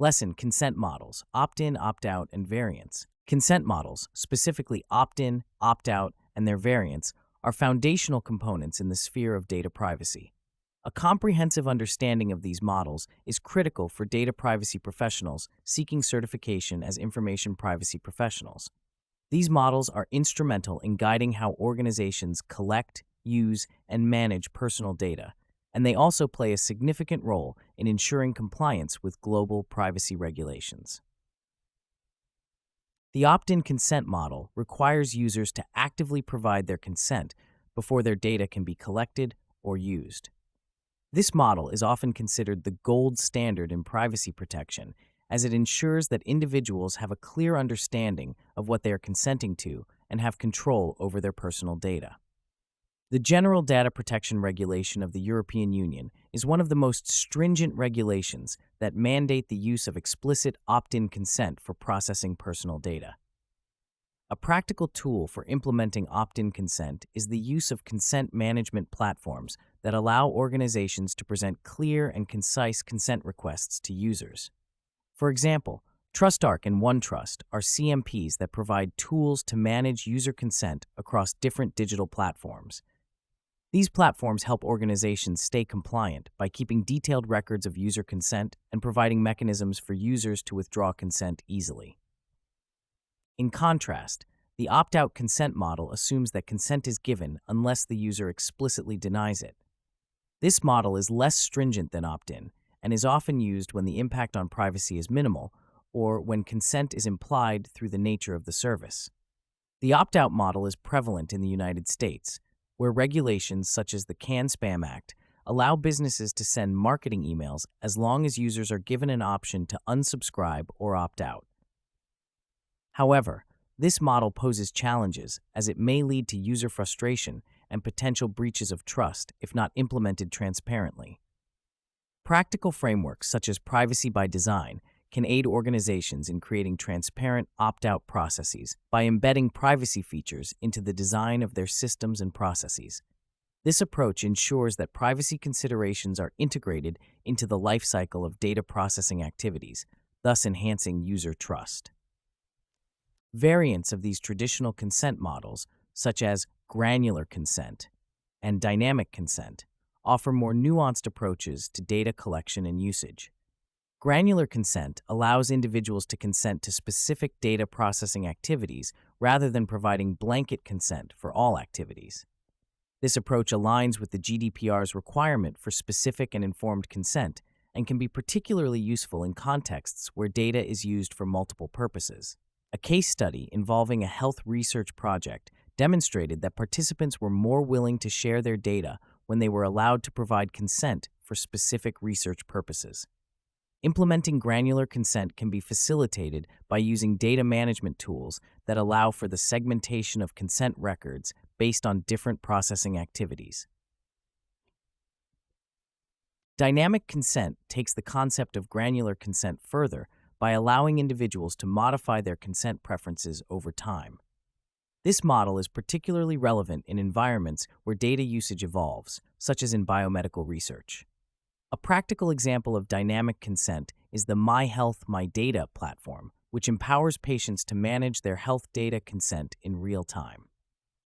Lesson: Consent models, opt-in, opt-out, and variants. Consent models, specifically opt-in, opt-out, and their variants, are foundational components in the sphere of data privacy. A comprehensive understanding of these models is critical for data privacy professionals seeking certification as information privacy professionals. These models are instrumental in guiding how organizations collect, use, and manage personal data, and they also play a significant role in ensuring compliance with global privacy regulations. The opt-in consent model requires users to actively provide their consent before their data can be collected or used. This model is often considered the gold standard in privacy protection, as it ensures that individuals have a clear understanding of what they are consenting to and have control over their personal data. The General Data Protection Regulation of the European Union is one of the most stringent regulations that mandate the use of explicit opt-in consent for processing personal data. A practical tool for implementing opt-in consent is the use of consent management platforms that allow organizations to present clear and concise consent requests to users. For example, TrustArc and OneTrust are CMPs that provide tools to manage user consent across different digital platforms. These platforms help organizations stay compliant by keeping detailed records of user consent and providing mechanisms for users to withdraw consent easily. In contrast, the opt-out consent model assumes that consent is given unless the user explicitly denies it. This model is less stringent than opt-in and is often used when the impact on privacy is minimal or when consent is implied through the nature of the service. The opt-out model is prevalent in the United States, where regulations such as the CAN-SPAM Act allow businesses to send marketing emails as long as users are given an option to unsubscribe or opt out. However, this model poses challenges as it may lead to user frustration and potential breaches of trust if not implemented transparently. Practical frameworks such as privacy by design can aid organizations in creating transparent opt-out processes by embedding privacy features into the design of their systems and processes. This approach ensures that privacy considerations are integrated into the lifecycle of data processing activities, thus enhancing user trust. Variants of these traditional consent models, such as granular consent and dynamic consent, offer more nuanced approaches to data collection and usage. Granular consent allows individuals to consent to specific data processing activities rather than providing blanket consent for all activities. This approach aligns with the GDPR's requirement for specific and informed consent and can be particularly useful in contexts where data is used for multiple purposes. A case study involving a health research project demonstrated that participants were more willing to share their data when they were allowed to provide consent for specific research purposes. Implementing granular consent can be facilitated by using data management tools that allow for the segmentation of consent records based on different processing activities. Dynamic consent takes the concept of granular consent further by allowing individuals to modify their consent preferences over time. This model is particularly relevant in environments where data usage evolves, such as in biomedical research. A practical example of dynamic consent is the My Health, My Data platform, which empowers patients to manage their health data consent in real time.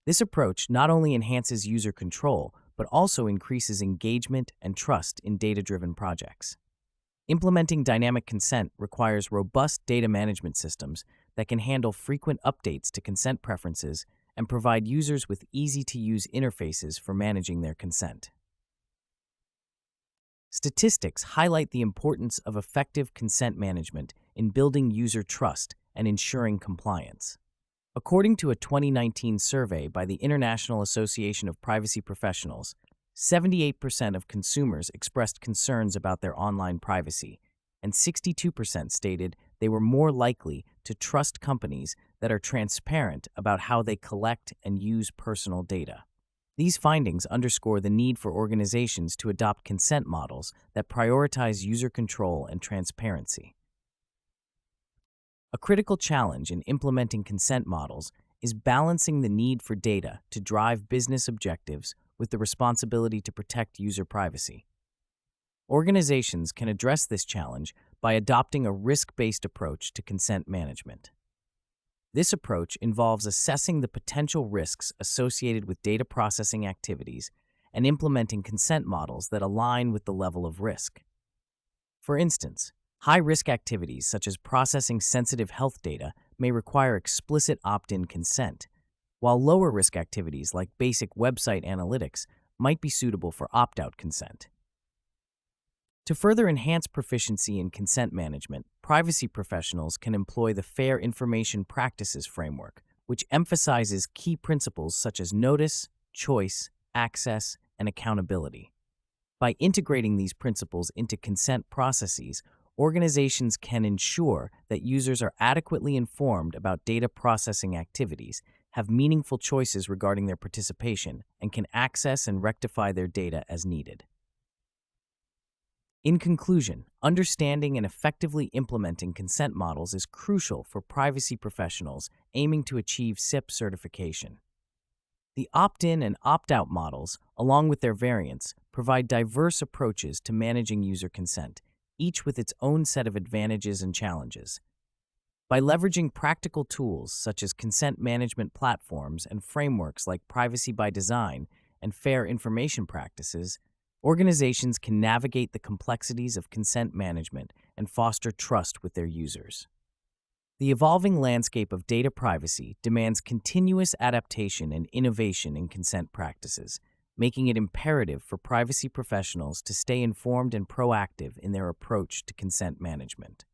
This approach not only enhances user control, but also increases engagement and trust in data-driven projects. Implementing dynamic consent requires robust data management systems that can handle frequent updates to consent preferences and provide users with easy-to-use interfaces for managing their consent. Statistics highlight the importance of effective consent management in building user trust and ensuring compliance. According to a 2019 survey by the International Association of Privacy Professionals, 78% of consumers expressed concerns about their online privacy, and 62% stated they were more likely to trust companies that are transparent about how they collect and use personal data. These findings underscore the need for organizations to adopt consent models that prioritize user control and transparency. A critical challenge in implementing consent models is balancing the need for data to drive business objectives with the responsibility to protect user privacy. Organizations can address this challenge by adopting a risk-based approach to consent management. This approach involves assessing the potential risks associated with data processing activities and implementing consent models that align with the level of risk. For instance, high-risk activities such as processing sensitive health data may require explicit opt-in consent, while lower-risk activities like basic website analytics might be suitable for opt-out consent. To further enhance proficiency in consent management, privacy professionals can employ the Fair Information Practices framework, which emphasizes key principles such as notice, choice, access, and accountability. By integrating these principles into consent processes, organizations can ensure that users are adequately informed about data processing activities, have meaningful choices regarding their participation, and can access and rectify their data as needed. In conclusion, understanding and effectively implementing consent models is crucial for privacy professionals aiming to achieve CIPP certification. The opt-in and opt-out models, along with their variants, provide diverse approaches to managing user consent, each with its own set of advantages and challenges. By leveraging practical tools such as consent management platforms and frameworks like Privacy by Design and Fair Information Practices, organizations can navigate the complexities of consent management and foster trust with their users. The evolving landscape of data privacy demands continuous adaptation and innovation in consent practices, making it imperative for privacy professionals to stay informed and proactive in their approach to consent management.